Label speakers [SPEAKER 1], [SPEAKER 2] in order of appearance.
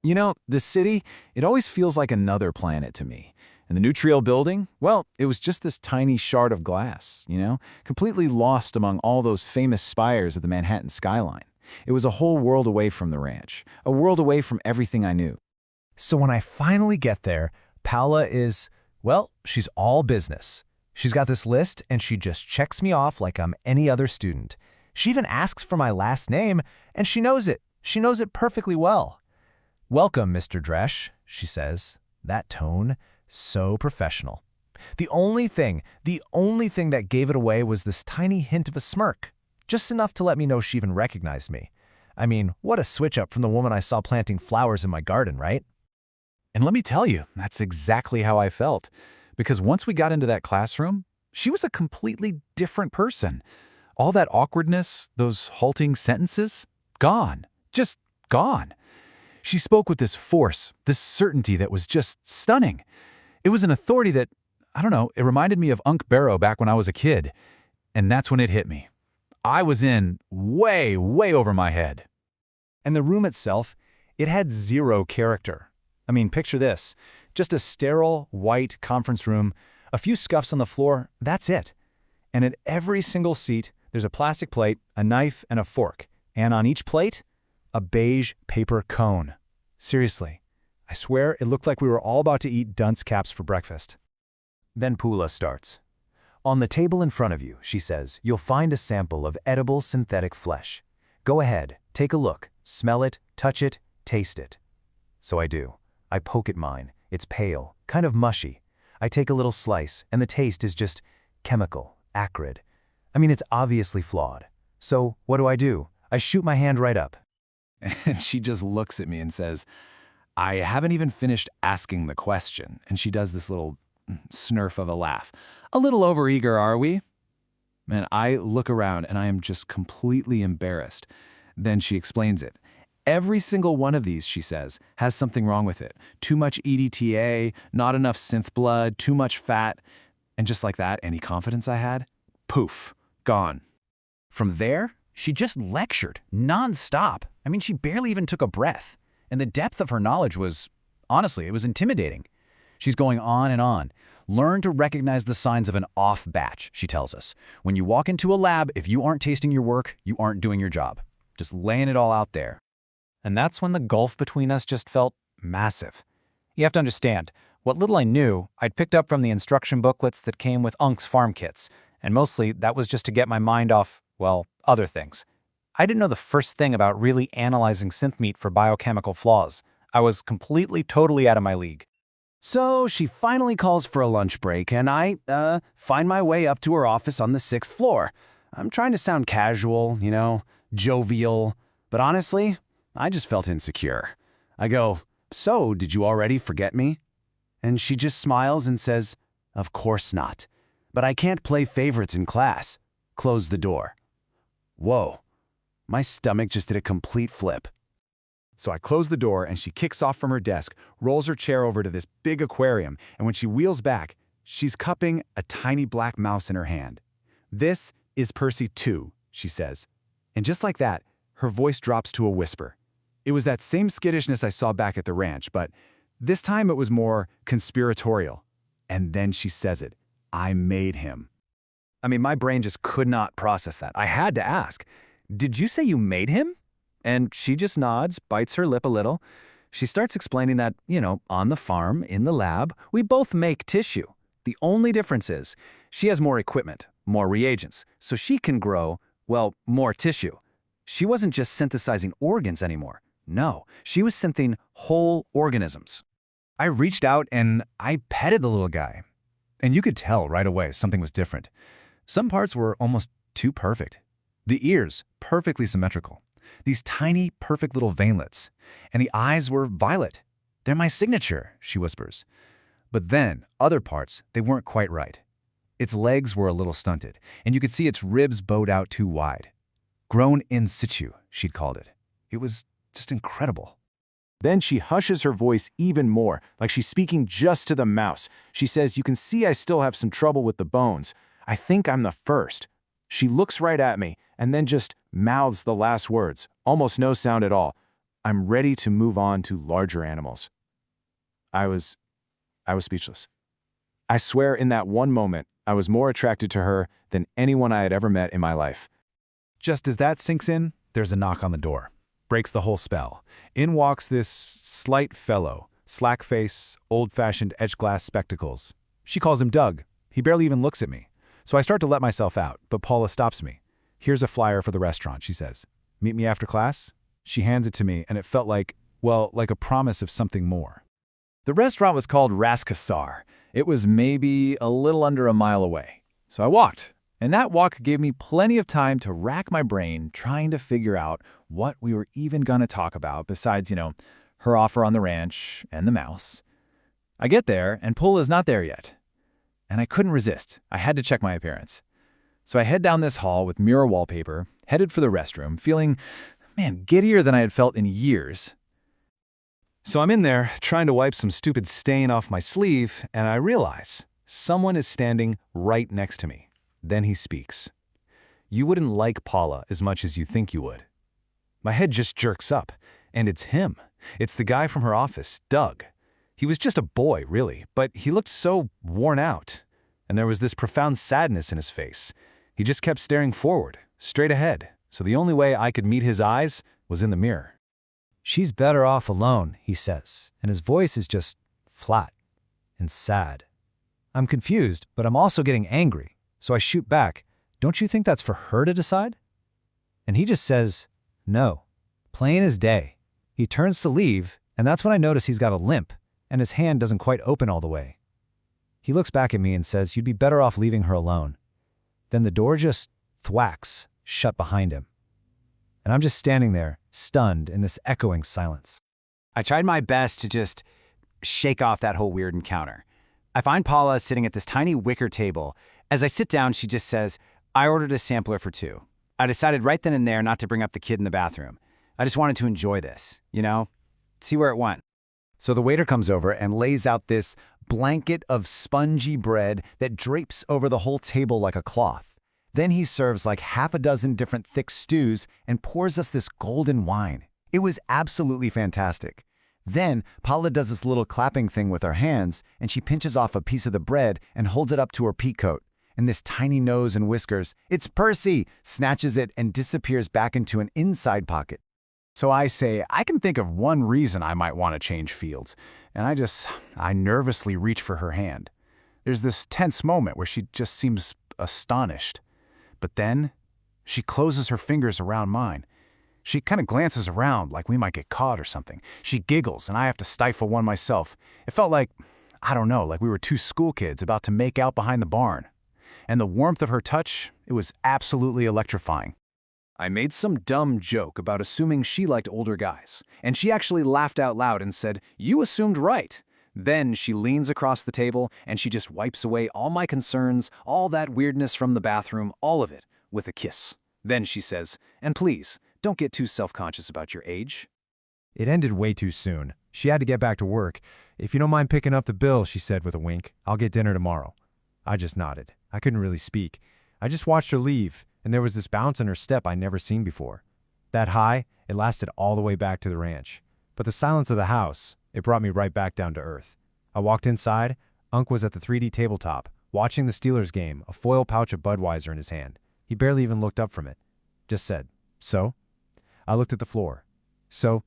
[SPEAKER 1] You know, the city, it always feels like another planet to me. And the Nutrielle building, well, it was just this tiny shard of glass, completely lost among all those famous spires of the Manhattan skyline. It was a whole world away from the ranch, a world away from everything I knew.
[SPEAKER 2] So when I finally get there, Poula is, well, she's all business. She's got this list and she just checks me off like I'm any other student. She even asks for my last name, and she knows it. She knows it perfectly well. "Welcome, Mr. Dresch," she says. That tone, so professional. The only thing that gave it away was this tiny hint of a smirk. Just enough to let me know she even recognized me. I mean, what a switch up from the woman I saw planting flowers in my garden, right?
[SPEAKER 1] And let me tell you, that's exactly how I felt. Because once we got into that classroom, she was a completely different person. All that awkwardness, those halting sentences, gone. Just gone. She spoke with this force, this certainty that was just stunning. It was an authority that, I don't know, it reminded me of Unc Barrow back when I was a kid. And that's when it hit me. I was in way, way over my head.
[SPEAKER 2] And the room itself, it had zero character. I mean, picture this. Just a sterile, white conference room, a few scuffs on the floor, that's it. And at every single seat, there's a plastic plate, a knife, and a fork. And on each plate, a beige paper cone. Seriously, I swear it looked like we were all about to eat dunce caps for breakfast. Then Poula starts. "On the table in front of you," she says, "you'll find a sample of edible synthetic flesh. Go ahead, take a look, smell it, touch it, taste it." So I do. I poke at mine. It's pale, kind of mushy. I take a little slice, and the taste is just chemical, acrid. I mean, it's obviously flawed. So what do? I shoot my hand right up.
[SPEAKER 1] And she just looks at me and says, "I haven't even finished asking the question." And she does this little snurf of a laugh. "A little overeager, are we?" And I look around and I am just completely embarrassed. Then she explains it. Every single one of these, she says, has something wrong with it. Too much EDTA, not enough synth blood, too much fat. And just like that, any confidence I had, poof, gone.
[SPEAKER 3] From there, she just lectured, non-stop. I mean, she barely even took a breath. And the depth of her knowledge was, honestly, it was intimidating. She's going on and on. Learn to recognize the signs of an off batch, she tells us. When you walk into a lab, if you aren't tasting your work, you aren't doing your job. Just laying it all out there. And that's when the gulf between us just felt massive. You have to understand, what little I knew, I'd picked up from the instruction booklets that came with Unc's farm kits, and mostly that was just to get my mind off, well, other things. I didn't know the first thing about really analyzing synth meat for biochemical flaws. I was completely, totally out of my league.
[SPEAKER 2] So she finally calls for a lunch break, and I find my way up to her office on the 6th floor. I'm trying to sound casual, jovial, but honestly, I just felt insecure. I go, "So, did you already forget me?" And she just smiles and says, "Of course not. But I can't play favorites in class. Close the door." Whoa. My stomach just did a complete flip. So I close the door and she kicks off from her desk, rolls her chair over to this big aquarium, and when she wheels back, she's cupping a tiny black mouse in her hand. "This is Percy too," she says. And just like that, her voice drops to a whisper. It was that same skittishness I saw back at the ranch, but this time it was more conspiratorial. And then she says it. "I made him." I mean, my brain just could not process that. I had to ask, "Did you say you made him?" And she just nods, bites her lip a little. She starts explaining that, on the farm, in the lab, we both make tissue. The only difference is she has more equipment, more reagents, so she can grow, well, more tissue. She wasn't just synthesizing organs anymore. No, she was synthing whole organisms. I reached out and I petted the little guy. And you could tell right away something was different. Some parts were almost too perfect. The ears, perfectly symmetrical. These tiny, perfect little veinlets. And the eyes were violet. "They're my signature," she whispers. But then, other parts, they weren't quite right. Its legs were a little stunted, and you could see its ribs bowed out too wide. Grown in situ, she'd called it. It was just incredible. Then she hushes her voice even more, like she's speaking just to the mouse. She says, "You can see I still have some trouble with the bones. I think I'm the first." She looks right at me and then just mouths the last words, almost no sound at all.
[SPEAKER 4] I'm ready to move on to larger animals. I was speechless. I swear in that one moment, I was more attracted to her than anyone I had ever met in my life.
[SPEAKER 3] Just as that sinks in, there's a knock on the door. Breaks the whole spell. In walks this slight fellow, slack face, old-fashioned etched-glass spectacles. She calls him Doug. He barely even looks at me. So I start to let myself out, but Paula stops me. Here's a flyer for the restaurant, she says. Meet me after class? She hands it to me, and it felt like a promise of something more.
[SPEAKER 1] The restaurant was called Raskasar. It was maybe a little under a mile away. So I walked, and that walk gave me plenty of time to rack my brain trying to figure out what we were even going to talk about besides, her offer on the ranch and the mouse. I get there, and Poula's not there yet. And I couldn't resist. I had to check my appearance. So I head down this hall with mirror wallpaper, headed for the restroom, feeling, giddier than I had felt in years. So I'm in there, trying to wipe some stupid stain off my sleeve, and I realize someone is standing right next to me. Then he speaks. You wouldn't like Paula as much as you think you would. My head just jerks up, and it's him. It's the guy from her office, Doug. He was just a boy, really, but he looked so worn out, and there was this profound sadness in his face. He just kept staring forward, straight ahead, so the only way I could meet his eyes was in the mirror.
[SPEAKER 5] She's better off alone, he says, and his voice is just flat and sad. I'm confused, but I'm also getting angry, so I shoot back, don't you think that's for her to decide? And he just says, no, plain as day. He turns to leave, and that's when I notice he's got a limp, and his hand doesn't quite open all the way. He looks back at me and says, you'd be better off leaving her alone. Then the door just thwacks shut behind him. And I'm just standing there, stunned in this echoing silence.
[SPEAKER 2] I tried my best to just shake off that whole weird encounter. I find Paula sitting at this tiny wicker table. As I sit down, she just says, I ordered a sampler for 2. I decided right then and there not to bring up the kid in the bathroom. I just wanted to enjoy this, see where it went. So the waiter comes over and lays out this blanket of spongy bread that drapes over the whole table like a cloth. Then he serves like half a dozen different thick stews and pours us this golden wine. It was absolutely fantastic. Then Paula does this little clapping thing with her hands, and she pinches off a piece of the bread and holds it up to her peacoat. And this tiny nose and whiskers, it's Percy, snatches it and disappears back into an inside pocket.
[SPEAKER 4] So I say, I can think of one reason I might want to change fields, and I nervously reach for her hand. There's this tense moment where she just seems astonished. But then, she closes her fingers around mine. She kind of glances around like we might get caught or something. She giggles, and I have to stifle one myself. It felt like, like we were 2 school kids about to make out behind the barn. And the warmth of her touch, it was absolutely electrifying. I made some dumb joke about assuming she liked older guys, and she actually laughed out loud and said, "You assumed right." Then she leans across the table and she just wipes away all my concerns, all that weirdness from the bathroom, all of it, with a kiss. Then she says, "And please, don't get too self-conscious about your age."
[SPEAKER 5] It ended way too soon. She had to get back to work. If you don't mind picking up the bill, she said with a wink, I'll get dinner tomorrow. I just nodded. I couldn't really speak. I just watched her leave, and there was this bounce in her step I'd never seen before. That high, it lasted all the way back to the ranch. But the silence of the house, it brought me right back down to earth. I walked inside. Unc was at the threedi tabletop, watching the Steelers game, a foil pouch of Budweiser in his hand. He barely even looked up from it. Just said, "So?" I looked at the floor. "So,